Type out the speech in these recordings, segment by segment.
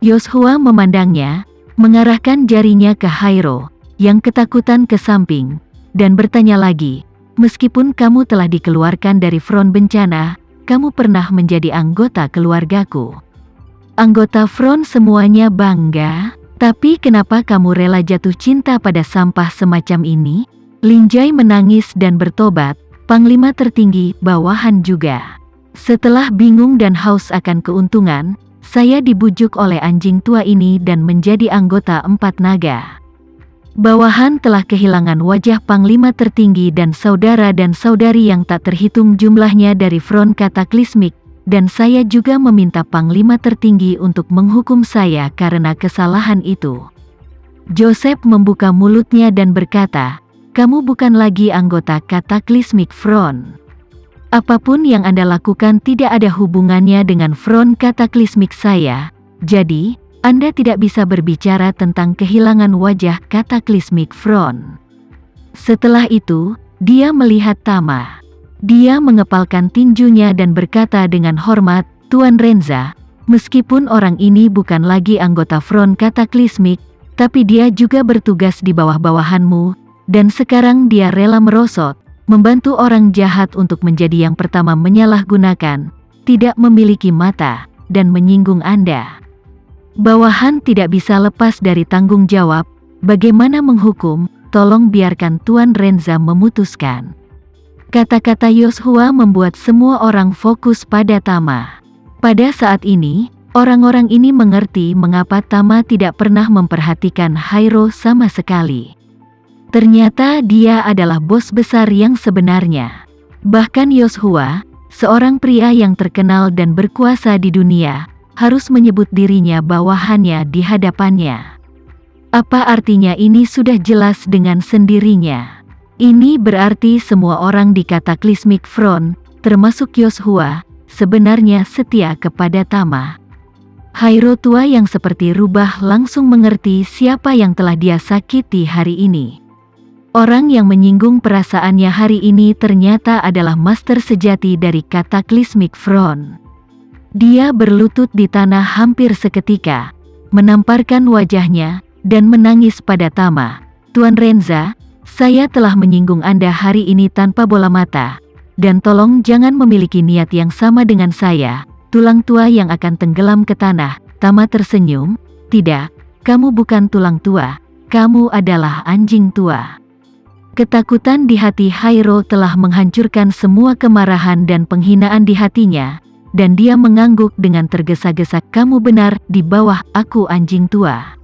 Yoshua memandangnya, mengarahkan jarinya ke Hairo, yang ketakutan ke samping, dan bertanya lagi, meskipun kamu telah dikeluarkan dari front bencana, kamu pernah menjadi anggota keluargaku. Anggota front semuanya bangga, tapi kenapa kamu rela jatuh cinta pada sampah semacam ini? Lin Jai menangis dan bertobat, Panglima tertinggi, bawahan juga. Setelah bingung dan haus akan keuntungan, saya dibujuk oleh anjing tua ini dan menjadi anggota 4 naga. Bawahan telah kehilangan wajah Panglima tertinggi dan saudari yang tak terhitung jumlahnya dari front kataklismik, dan saya juga meminta Panglima tertinggi untuk menghukum saya karena kesalahan itu. Joseph membuka mulutnya dan berkata, kamu bukan lagi anggota kataklismik front. Apapun yang Anda lakukan tidak ada hubungannya dengan front kataklismik saya, jadi Anda tidak bisa berbicara tentang kehilangan wajah kataklismik front. Setelah itu, dia melihat Tama. Dia mengepalkan tinjunya dan berkata dengan hormat, Tuan Renza, meskipun orang ini bukan lagi anggota front kataklismik, tapi dia juga bertugas di bawah-bawahanmu, dan sekarang dia rela merosot, membantu orang jahat untuk menjadi yang pertama menyalahgunakan, tidak memiliki mata, dan menyinggung Anda. Bawahan tidak bisa lepas dari tanggung jawab, bagaimana menghukum, tolong biarkan Tuan Renza memutuskan. Kata-kata Yoshua membuat semua orang fokus pada Tama. Pada saat ini, orang-orang ini mengerti mengapa Tama tidak pernah memperhatikan Hairo sama sekali. Ternyata dia adalah bos besar yang sebenarnya. Bahkan Yoshua, seorang pria yang terkenal dan berkuasa di dunia, harus menyebut dirinya bawahannya di hadapannya. Apa artinya? Ini sudah jelas dengan sendirinya. Ini berarti semua orang di kataklismik front, termasuk Yoshua, sebenarnya setia kepada Tama. Hairo tua yang seperti rubah langsung mengerti siapa yang telah dia sakiti hari ini. Orang yang menyinggung perasaannya hari ini ternyata adalah master sejati dari kataklismik front. Dia berlutut di tanah hampir seketika, menamparkan wajahnya, dan menangis pada Tama. Tuan Renza, saya telah menyinggung Anda hari ini tanpa bola mata, dan tolong jangan memiliki niat yang sama dengan saya, tulang tua yang akan tenggelam ke tanah. Tama tersenyum, tidak, kamu bukan tulang tua, kamu adalah anjing tua. Ketakutan di hati Hairo telah menghancurkan semua kemarahan dan penghinaan di hatinya, dan dia mengangguk dengan tergesa-gesa, kamu benar, di bawah aku anjing tua.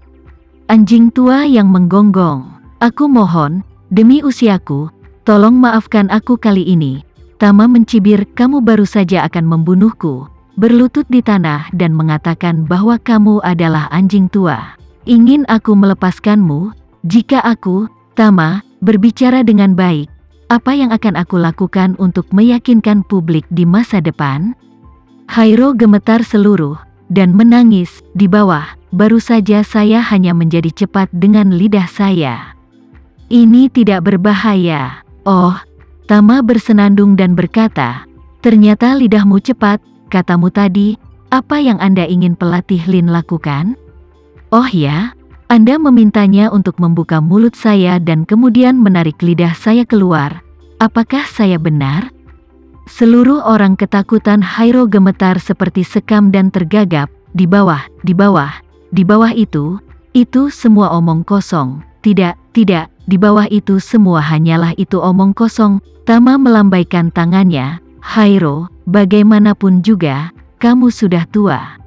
Anjing tua yang menggonggong, aku mohon, demi usiaku, tolong maafkan aku kali ini. Tama mencibir, kamu baru saja akan membunuhku, berlutut di tanah dan mengatakan bahwa kamu adalah anjing tua. Ingin aku melepaskanmu? Jika aku, Tama, berbicara dengan baik, apa yang akan aku lakukan untuk meyakinkan publik di masa depan? Hairo gemetar seluruh, dan menangis, di bawah, baru saja saya hanya menjadi cepat dengan lidah saya. Ini tidak berbahaya. Oh, Tama bersenandung dan berkata, ternyata lidahmu cepat, katamu tadi, apa yang Anda ingin pelatih Lin lakukan? Oh ya? Anda memintanya untuk membuka mulut saya dan kemudian menarik lidah saya keluar. Apakah saya benar? Seluruh orang ketakutan. Hairo gemetar seperti sekam dan tergagap. Di bawah itu semua omong kosong. Tidak, di bawah itu semua hanyalah itu omong kosong. Tama melambaikan tangannya. Hairo, bagaimanapun juga, kamu sudah tua.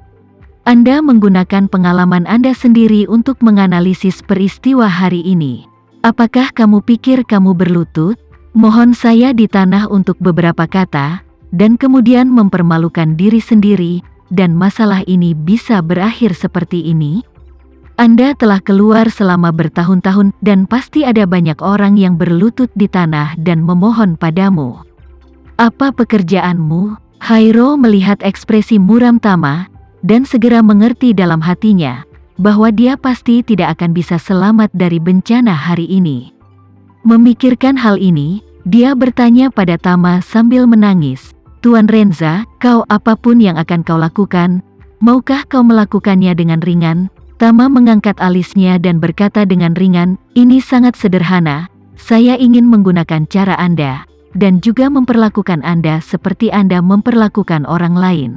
Anda menggunakan pengalaman Anda sendiri untuk menganalisis peristiwa hari ini. Apakah kamu pikir kamu berlutut? Mohon saya di tanah untuk beberapa kata, dan kemudian mempermalukan diri sendiri, dan masalah ini bisa berakhir seperti ini? Anda telah keluar selama bertahun-tahun, dan pasti ada banyak orang yang berlutut di tanah dan memohon padamu. Apa pekerjaanmu? Hairo melihat ekspresi muram Tama, dan segera mengerti dalam hatinya, bahwa dia pasti tidak akan bisa selamat dari bencana hari ini. Memikirkan hal ini, dia bertanya pada Tama sambil menangis, Tuan Renza, apapun yang akan kau lakukan, Maukah kau melakukannya dengan ringan? Tama mengangkat alisnya dan berkata dengan ringan, ini sangat sederhana. Saya ingin menggunakan cara Anda, dan juga memperlakukan Anda seperti Anda memperlakukan orang lain.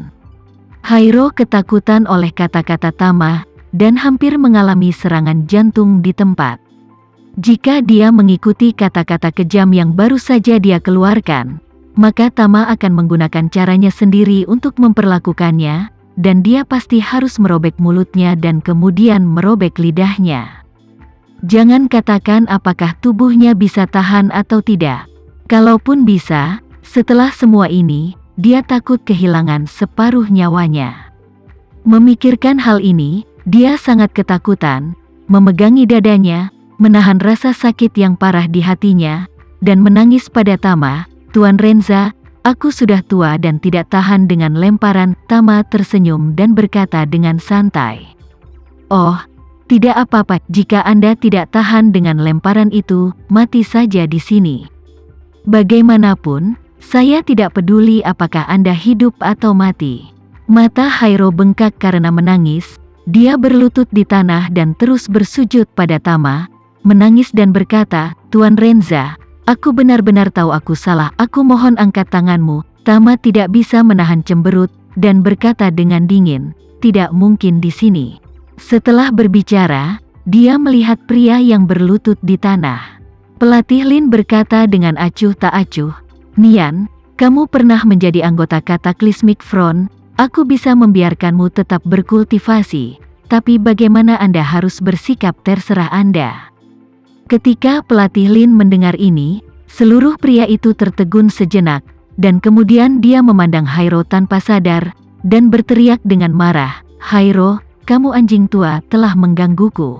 Hairo ketakutan oleh kata-kata Tama, dan hampir mengalami serangan jantung di tempat. Jika dia mengikuti kata-kata kejam yang baru saja dia keluarkan, maka Tama akan menggunakan caranya sendiri untuk memperlakukannya, dan dia pasti harus merobek mulutnya dan kemudian merobek lidahnya. Jangan katakan apakah tubuhnya bisa tahan atau tidak. Kalaupun bisa, setelah semua ini, dia takut kehilangan separuh nyawanya. Memikirkan hal ini, dia sangat ketakutan, memegangi dadanya, menahan rasa sakit yang parah di hatinya, dan menangis pada Tama. Tuan Renza, aku sudah tua dan tidak tahan dengan lemparan. Tama tersenyum dan berkata dengan santai. Oh, tidak apa-apa, jika Anda tidak tahan dengan lemparan itu, mati saja di sini. Bagaimanapun, saya tidak peduli apakah Anda hidup atau mati. Mata Hairo bengkak karena menangis, dia berlutut di tanah dan terus bersujud pada Tama, menangis dan berkata, Tuan Renza, aku benar-benar tahu aku salah, aku mohon angkat tanganmu. Tama tidak bisa menahan cemberut, dan berkata dengan dingin, tidak mungkin di sini. Setelah berbicara, dia melihat pria yang berlutut di tanah. Pelatih Lin berkata dengan acuh tak acuh, Nian, kamu pernah menjadi anggota Cataclysmic Front, aku bisa membiarkanmu tetap berkultivasi, tapi bagaimana Anda harus bersikap terserah Anda. Ketika pelatih Lin mendengar ini, seluruh pria itu tertegun sejenak, dan kemudian dia memandang Hairo tanpa sadar, dan berteriak dengan marah, Hairo, kamu anjing tua telah menggangguku.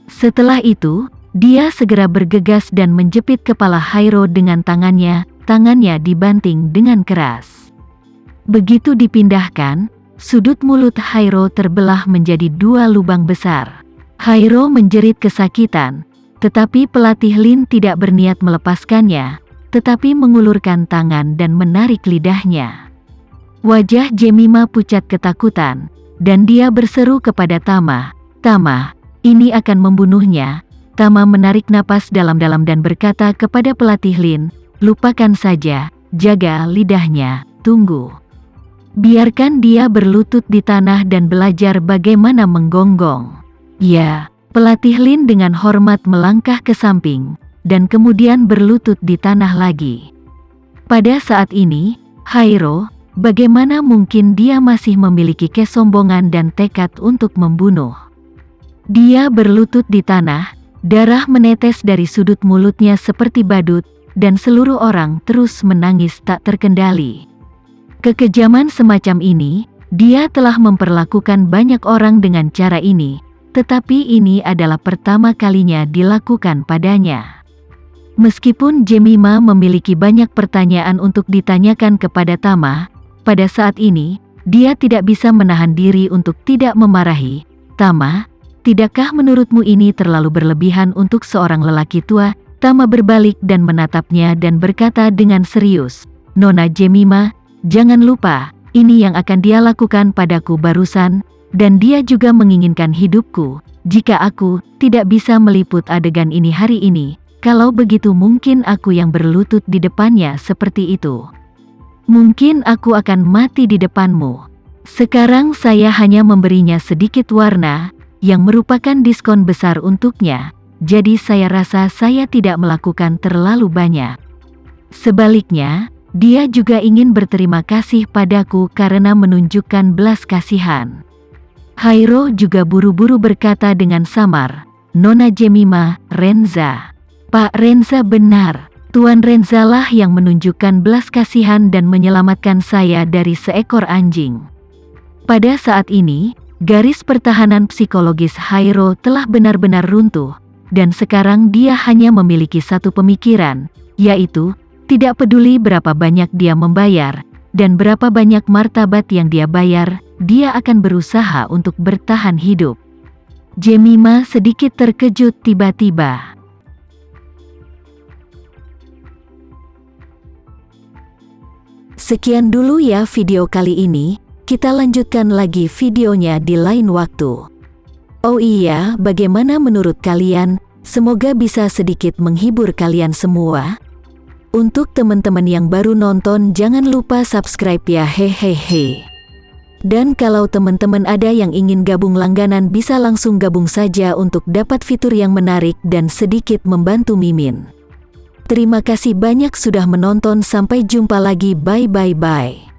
Setelah itu, dia segera bergegas dan menjepit kepala Hairo dengan tangannya dibanting dengan keras. Begitu dipindahkan, sudut mulut Hairo terbelah menjadi 2 lubang besar. Hairo menjerit kesakitan, tetapi pelatih Lin tidak berniat melepaskannya, tetapi mengulurkan tangan dan menarik lidahnya. Wajah Jemima pucat ketakutan, dan dia berseru kepada Tama, Tama, ini akan membunuhnya. Tama menarik napas dalam-dalam dan berkata kepada pelatih Lin, lupakan saja, jaga lidahnya, tunggu. Biarkan dia berlutut di tanah dan belajar bagaimana menggonggong. Ya, pelatih Lin dengan hormat melangkah ke samping, dan kemudian berlutut di tanah lagi. Pada saat ini, Hairo, bagaimana mungkin dia masih memiliki kesombongan dan tekad untuk membunuh? Dia berlutut di tanah, darah menetes dari sudut mulutnya seperti badut, dan seluruh orang terus menangis tak terkendali. Kekejaman semacam ini, dia telah memperlakukan banyak orang dengan cara ini, tetapi ini adalah pertama kalinya dilakukan padanya. Meskipun Jemima memiliki banyak pertanyaan untuk ditanyakan kepada Tama, pada saat ini, dia tidak bisa menahan diri untuk tidak memarahi. Tama, tidakkah menurutmu ini terlalu berlebihan untuk seorang lelaki tua? Tama berbalik dan menatapnya dan berkata dengan serius, Nona Jemima, jangan lupa, ini yang akan dia lakukan padaku barusan, dan dia juga menginginkan hidupku. Jika aku tidak bisa meliput adegan ini hari ini, kalau begitu mungkin aku yang berlutut di depannya seperti itu. Mungkin aku akan mati di depanmu. Sekarang saya hanya memberinya sedikit warna, yang merupakan diskon besar untuknya, jadi saya rasa saya tidak melakukan terlalu banyak. Sebaliknya, dia juga ingin berterima kasih padaku karena menunjukkan belas kasihan. Hairo juga buru-buru berkata dengan samar, Nona Jemima, Renza. Pak Renza benar. Tuan Renza lah yang menunjukkan belas kasihan dan menyelamatkan saya dari seekor anjing. Pada saat ini, garis pertahanan psikologis Hairo telah benar-benar runtuh, dan sekarang dia hanya memiliki satu pemikiran, yaitu, tidak peduli berapa banyak dia membayar, dan berapa banyak martabat yang dia bayar, dia akan berusaha untuk bertahan hidup. Jemima sedikit terkejut tiba-tiba. Sekian dulu ya video kali ini, Kita lanjutkan lagi videonya di lain waktu. Oh iya, bagaimana menurut kalian? Semoga bisa sedikit menghibur kalian semua. Untuk teman-teman yang baru nonton, jangan lupa subscribe ya, hehehe. Dan kalau teman-teman ada yang ingin gabung langganan, bisa langsung gabung saja untuk dapat fitur yang menarik dan sedikit membantu Mimin. Terima kasih banyak sudah menonton, sampai jumpa lagi, bye bye bye.